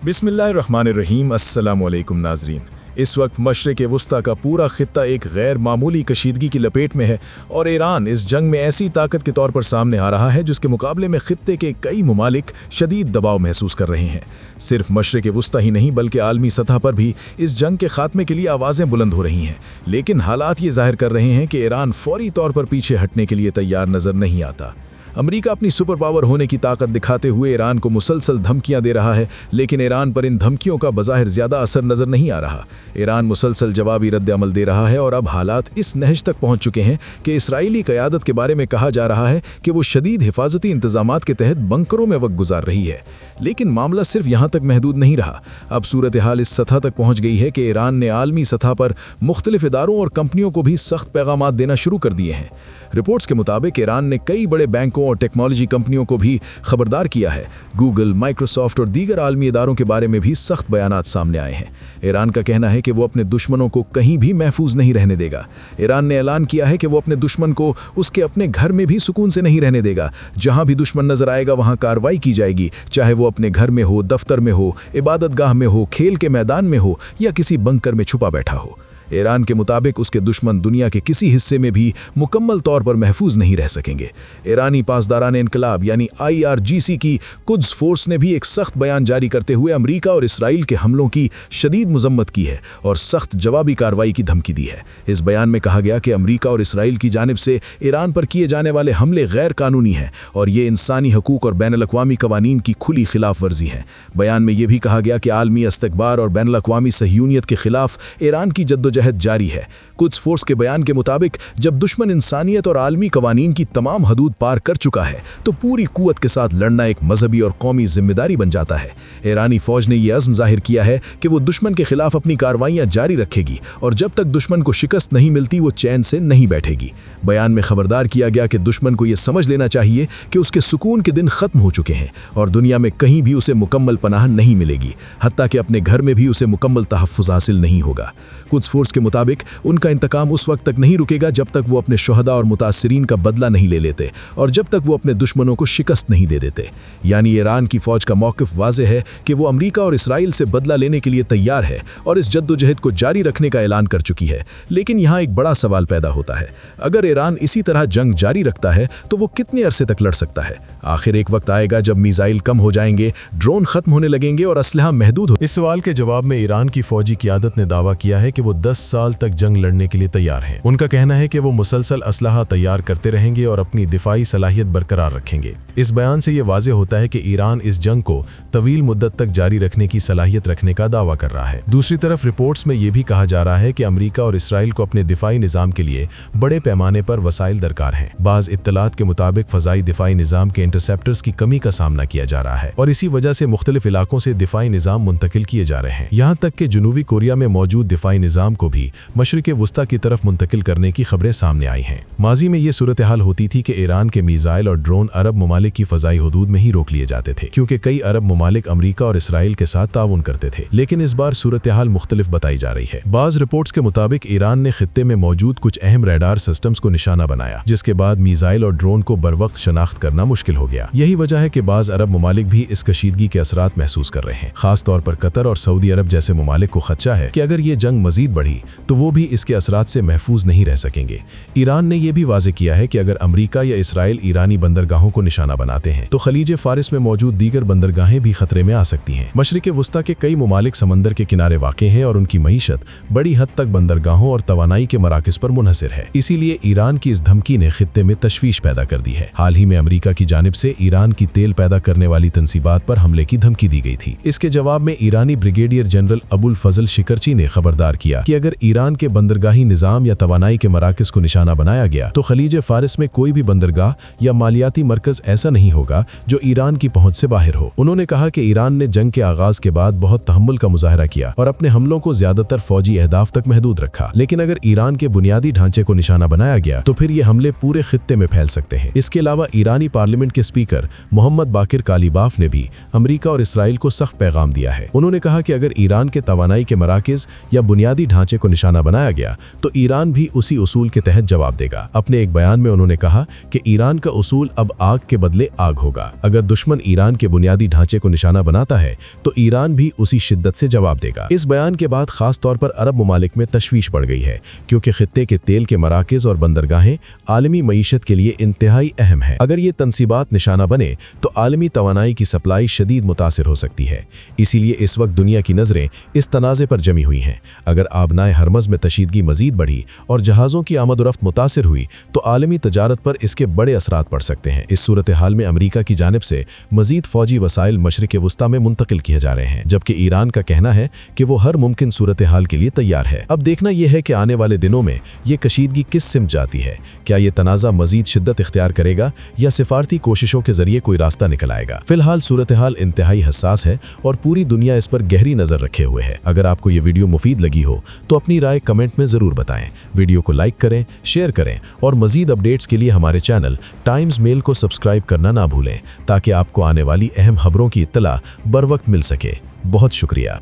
बिस्मिल्लाहिर्रहमानिर्रहीम। अस्सलाम वालेकुम नाजरीन। इस वक्त मशरिक़ वस्ता का पूरा खित्ता एक गैर मामूली कशीदगी की लपेट में है और ईरान इस जंग में ऐसी ताकत के तौर पर सामने आ रहा है जिसके मुकाबले में खित्ते के कई ममालिक शदीद दबाव महसूस कर रहे हैं। सिर्फ मशरिक़ वस्ता ही नहीं बल्कि आलमी सतह पर भी इस जंग के खात्मे के लिए आवाज़ें बुलंद हो रही हैं, लेकिन हालात ये जाहिर कर रहे हैं कि ईरान फौरी तौर पर पीछे हटने के लिए तैयार नज़र नहीं आता। अमेरिका अपनी सुपर पावर होने की ताकत दिखाते हुए ईरान को मुसलसल धमकियां दे रहा है, लेकिन ईरान पर इन धमकियों का बज़ाहिर ज़्यादा असर नज़र नहीं आ रहा। ईरान मुसलसल जवाबी रद्द-अमल दे रहा है और अब हालात इस नहज तक पहुंच चुके हैं कि इसराइली क़यादत के बारे में कहा जा रहा है कि वो शदीद हिफाजती इंतज़ामात के तहत बंकरों में वक्त गुजार रही है। लेकिन मामला सिर्फ यहाँ तक महदूद नहीं रहा। अब सूरत हाल इस सतह तक पहुँच गई है कि ईरान ने आलमी सतह पर मुख्तलिफ इदारों और कंपनियों को भी सख्त पैगामात देना शुरू कर दिए हैं। रिपोर्ट्स के मुताबिक ईरान ने कई बड़े बैंकों और टेक्नोलॉजी कंपनियों को भी खबरदार किया है। गूगल, माइक्रोसॉफ्ट और दीगर आलमी इदारों के बारे में भी सख्त बयानात सामने आए हैं। ईरान का कहना है कि वो अपने दुश्मनों को कहीं भी महफूज नहीं रहने देगा। ईरान ने ऐलान किया है कि वो अपने दुश्मन को उसके अपने घर में भी सुकून से नहीं रहने देगा। जहां भी दुश्मन नजर आएगा वहां कार्रवाई की जाएगी, चाहे वो अपने घर में हो, दफ्तर में हो, इबादतगाह में हो, खेल के मैदान में हो या किसी बंकर में छुपा बैठा हो। ईरान के मुताबिक उसके दुश्मन दुनिया के किसी हिस्से में भी मुकम्मल तौर पर महफूज नहीं रह सकेंगे। ईरानी पासदारान इनकलाब यानी IRGC की कुद्स फोर्स ने भी एक सख्त बयान जारी करते हुए अमेरिका और इसराइल के हमलों की शदीद मजम्मत की है और सख्त जवाबी कार्रवाई की धमकी दी है। इस बयान में कहा गया कि अमेरिका और इसराइल की जानिब से ईरान पर किए जाने वाले हमले गैर कानूनी हैं और ये इंसानी हकूक़ और बैनुल-अक़वामी कवानीन की खुली खिलाफ वर्जी हैं। बयान में यह भी कहा गया कि आलमी इस्तकबार और बैनुल-अक़वामी सहयूनियत के खिलाफ ईरान की जद्दोजहद जारी है। कुद्स फोर्स के बयान के मुताबिक जब दुश्मन इंसानियत और आलमी कवानीन की तमाम हदूद पार कर चुका है तो पूरी कुव्वत के साथ लड़ना एक मजहबी और कौमी जिम्मेदारी बन जाता है। ईरानी फौज ने यह अज़्म जाहिर किया है कि वो दुश्मन के खिलाफ अपनी कार्रवाइयां जारी रखेगी और जब तक दुश्मन को शिकस्त नहीं मिलती वो चैन से नहीं बैठेगी। बयान में खबरदार किया गया कि दुश्मन को यह समझ लेना चाहिए कि उसके सुकून के दिन खत्म हो चुके हैं और दुनिया में कहीं भी उसे मुकम्मल पनाह नहीं मिलेगी, हत्ता कि अपने घर में भी उसे मुकम्मल तहफ़्फ़ुज़ हासिल नहीं होगा। कुद्स फोर्स के मुताबिक उनका इंतकाम उस वक्त तक नहीं रुकेगा जब तक वो अपने शुहदा और मुतासिरीन का बदला नहीं ले लेते और जब तक वो अपने दुश्मनों को शिकस्त नहीं दे देते। यानी ईरान की फौज का मौक़िफ़ वाज़ेह है कि वो अमेरिका और इसराइल से बदला लेने के लिए तैयार है और इस जद्दोजहद को जारी रखने का ऐलान कर चुकी है। लेकिन यहाँ एक बड़ा सवाल पैदा होता है, अगर ईरान इसी तरह जंग जारी रखता है तो वो कितने अरसे तक लड़ सकता है? आखिर एक वक्त आएगा जब मिसाइल कम हो जाएंगे, ड्रोन खत्म होने लगेंगे और असलहा महदूद हो। इस सवाल के जवाब में ईरान की फौजी क़यादत ने दावा किया है कि वो 10 साल तक जंग लड़ने के लिए तैयार हैं। उनका कहना है कि वो मुसलसल असलहा तैयार करते रहेंगे और अपनी दिफाई सलाहियत बरकरार रखेंगे। इस बयान से ये वाज़ेह होता है कि ईरान इस जंग को तवील मुद्दत तक जारी रखने की सलाहियत रखने का दावा कर रहा है। दूसरी तरफ रिपोर्ट्स में ये भी कहा जा रहा है कि अमेरिका और इसराइल को अपने दिफाई निज़ाम के लिए बड़े पैमाने पर वसाइल दरकार हैं। बाज़ इत्तलात के मुताबिक फ़ज़ाई दिफाई निज़ाम के इंटरसेप्टर्स की कमी का सामना किया जा रहा है और इसी वजह से मुख्तलिफ इलाकों से दिफाई निज़ाम मुंतकिल किए जा रहे हैं। यहाँ तक कि जनूबी कोरिया में मौजूद दिफाई निज़ाम को भी मशरिक़ वस्ता की तरफ मुंतकिल करने की खबरें सामने आई हैं। माजी में ये सूरत हाल होती थी कि ईरान के मिसाइल और ड्रोन अरब ममालिक की फ़ज़ाई हदूद में ही रोक लिए जाते थे, क्योंकि कई अरब ममालिक अमेरिका और इसराइल के साथ ताउन करते थे। लेकिन इस बार सूरत हाल मुख्तलिफ बताई जा रही है। बाज़ रिपोर्ट्स के मुताबिक ईरान ने खित्ते में मौजूद कुछ अहम रडार सिस्टम्स को निशाना बनाया, जिसके बाद मिसाइल और ड्रोन को बरवक्त शनाख्त करना मुश्किल हो गया। यही वजह है कि बाज़ अरब ममालिक भी इस कशीदगी के असरात महसूस कर रहे हैं। खास तौर पर कतर और सऊदी अरब जैसे ममालिक को खदशा है कि अगर ये जंग मजीद बढ़ी तो वो भी इसके असरात से महफूज नहीं रह सकेंगे। ईरान ने यह भी वाज़ेह किया है कि अगर अमेरिका या इसराइल ईरानी बंदरगाहों को निशाना बनाते हैं तो खलीज फारिस में मौजूद दीगर बंदरगाहें भी खतरे में आ सकती हैं। मशरिक़ वस्ता के कई ममालिक समंदर के किनारे वाक़ हैं और उनकी मईशत बड़ी हद तक बंदरगाहों और तवानाई के मराकज़ पर मुनहसिर है। इसीलिए ईरान की इस धमकी ने खित्ते में तशवीश पैदा कर दी है। हाल ही में अमेरिका की जानिब से ईरान की तेल पैदा करने वाली तंसीबात पर हमले की धमकी दी गई थी। इसके जवाब में ईरानी ब्रिगेडियर जनरल अबुल फजल शिकरची ने खबरदार किया कि अगर ईरान के बंदरगाही निज़ाम या तवानाई के मराकज़ को निशाना बनाया गया तो खलीज फारिस में कोई भी बंदरगाह या मालियाती मरकज़ ऐसा नहीं होगा जो ईरान की पहुंच से बाहर हो। उन्होंने कहा कि ईरान ने जंग के आगाज के बाद बहुत तहम्मुल का मुजाहरा किया और अपने हमलों को ज्यादातर फौजी अहदाफ तक महदूद रखा, लेकिन अगर ईरान के बुनियादी ढांचे को निशाना बनाया गया तो फिर ये हमले पूरे खित्ते में फैल सकते हैं। इसके अलावा ईरानी पार्लियामेंट के स्पीकर मोहम्मद बाकिर कालीबाफ ने भी अमेरिका और इसराइल को सख्त पैगाम दिया है। उन्होंने कहा कि अगर ईरान के तवानाई के मराकज़ या बुनियादी ढांचे ढांचे को निशाना बनाया गया तो ईरान भी उसी उसूल के तहत जवाब देगा। अपने एक बयान में उन्होंने कहा कि ईरान का उसूल अब आग के बदले आग होगा। अगर दुश्मन ईरान के बुनियादी ढांचे को निशाना बनाता है तो ईरान भी उसी शिद्दत से जवाब देगा। इस बयान के बाद खास तौर पर अरब ममालिक में तशवीश बढ़ गई है, क्योंकि खित्ते के तेल के मराकज़ और बंदरगाहें आलमी मईशत के लिए इंतहाई अहम है। अगर ये तनसीबात निशाना बने तो आलमी तवानाई की सप्लाई शदीद मुतासिर हो सकती है। इसीलिए इस वक्त दुनिया की नज़रें इस तनाज़े पर जमी हुई हैं। अगर आबनाए हरमज़ में तशीदगी मज़ीद बढ़ी और जहाज़ों की आमद रफ्त मुतासिर हुई तो आलमी तजारत पर इसके बड़े असरात पड़ सकते हैं। इस सूरत हाल में अमरीका की जानिब से मज़ीद फ़ौजी वसाइल मशरिक़ वस्ता में मुंतकिल किए जा रहे हैं, जबकि ईरान का कहना है कि वो हर मुमकिन सूरत हाल के लिए तैयार है। अब देखना यह है कि आने वाले दिनों में ये कशीदगी किस सिमत जाती है। क्या ये तनाज़ा मज़ीद शिद्दत इख्तियार करेगा या सिफारती कोशिशों के जरिए कोई रास्ता निकल आएगा। फिलहाल सूरत हाल इंतहाई हसास है और पूरी दुनिया इस पर गहरी नज़र रखे हुए है। अगर आपको ये वीडियो मुफीद लगी हो तो अपनी राय कमेंट में ज़रूर बताएं। वीडियो को लाइक करें, शेयर करें और मज़ीद अपडेट्स के लिए हमारे चैनल टाइम्स मेल को सब्सक्राइब करना ना भूलें, ताकि आपको आने वाली अहम खबरों की इत्तला बर वक्त मिल सके। बहुत शुक्रिया।